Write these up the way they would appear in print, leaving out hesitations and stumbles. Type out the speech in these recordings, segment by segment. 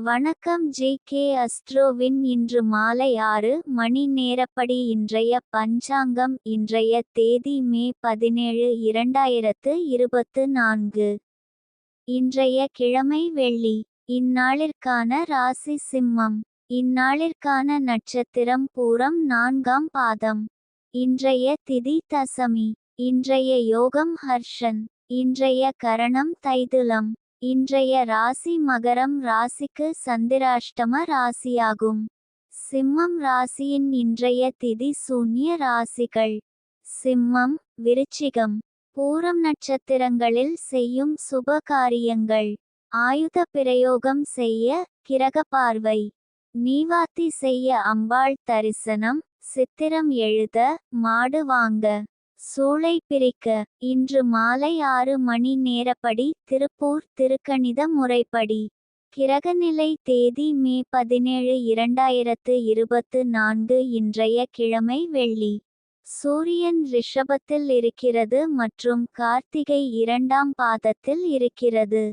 வணக்கம் ஜே.கே. அஸ்ட்ரோவின் இன்று மாலை 6 மணி நேரப்படி இன்றைய பஞ்சாங்கம். இன்றைய தேதி மே 17, 2024. இன்றைய கிழமை வெள்ளி. இந்நாளிற்கான ராசி சிம்மம். இந்நாளிற்கான நட்சத்திரம் பூரம் 4ஆம் பாதம். இன்றைய திதி தசமி. இன்றைய யோகம் ஹர்ஷன். இன்றைய கரணம் தைதுலம். இன்றைய ராசி மகரம் ராசிக்கு சந்திராஷ்டம ராசியாகும். சிம்மம் ராசியின் இன்றைய திதி சூன்ய ராசிகள்: சிம்மம், விருச்சிகம். பூரம் நட்சத்திரங்களில் செய்யும் சுப காரியங்கள்: ஆயுத பிரயோகம் செய்ய, கிரக பார்வை. நீவாத்தி செய்ய, அம்பாள் தரிசனம். சித்திரம் எழுத, மாடு வாங்க. சூளை பிரிக்க. இன்று மாலை 6 மணி நேரப்படி திருப்பூர் திருக்கணித முறைப்படி. கிரகநிலை தேதி மே 17, 2024. இன்றைய கிழமை வெள்ளி. சூரியன் ரிஷபத்தில் இருக்கிறது மற்றும் கார்த்திகை 2ஆம் பாதத்தில் இருக்கிறது.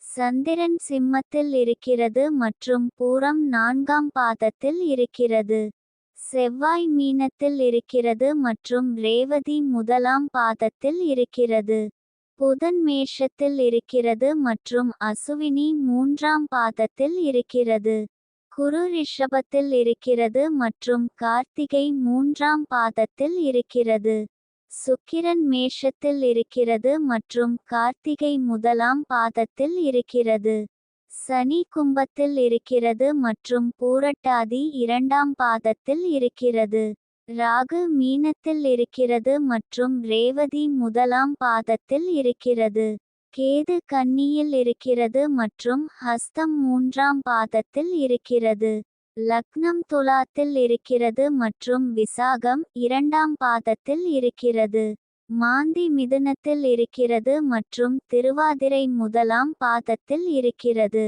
சந்திரன் சிம்மத்தில் இருக்கிறது மற்றும் பூரம் 4ஆம் பாதத்தில் இருக்கிறது. செவ்வாய் மீனத்தில் இருக்கிறது மற்றும் ரேவதி 1ஆம் பாதத்தில் இருக்கிறது. புதன் மேஷத்தில் இருக்கிறது மற்றும் அசுவினி 3ஆம் பாதத்தில் இருக்கிறது. குரு ரிஷபத்தில் இருக்கிறது மற்றும் கார்த்திகை 3ஆம் பாதத்தில் இருக்கிறது. சுக்கிரன் மேஷத்தில் இருக்கிறது மற்றும் கார்த்திகை 1ஆம் பாதத்தில் இருக்கிறது. சனி கும்பத்தில் இருக்கிறது மற்றும் பூரட்டாதி 2ஆம் பாதத்தில் இருக்கிறது. ராகு மீனத்தில் இருக்கிறது மற்றும் ரேவதி 1ஆம் பாதத்தில் இருக்கிறது. கேது கன்னியில் இருக்கிறது மற்றும் ஹஸ்தம் 3ஆம் பாதத்தில் இருக்கிறது. லக்னம் துலாத்தில் இருக்கிறது மற்றும் விசாகம் 2ஆம் பாதத்தில் இருக்கிறது. மாந்தி மிதுனத்தில் இருக்கிறது மற்றும் திருவாதிரை 1ஆம் பாதத்தில் இருக்கிறது.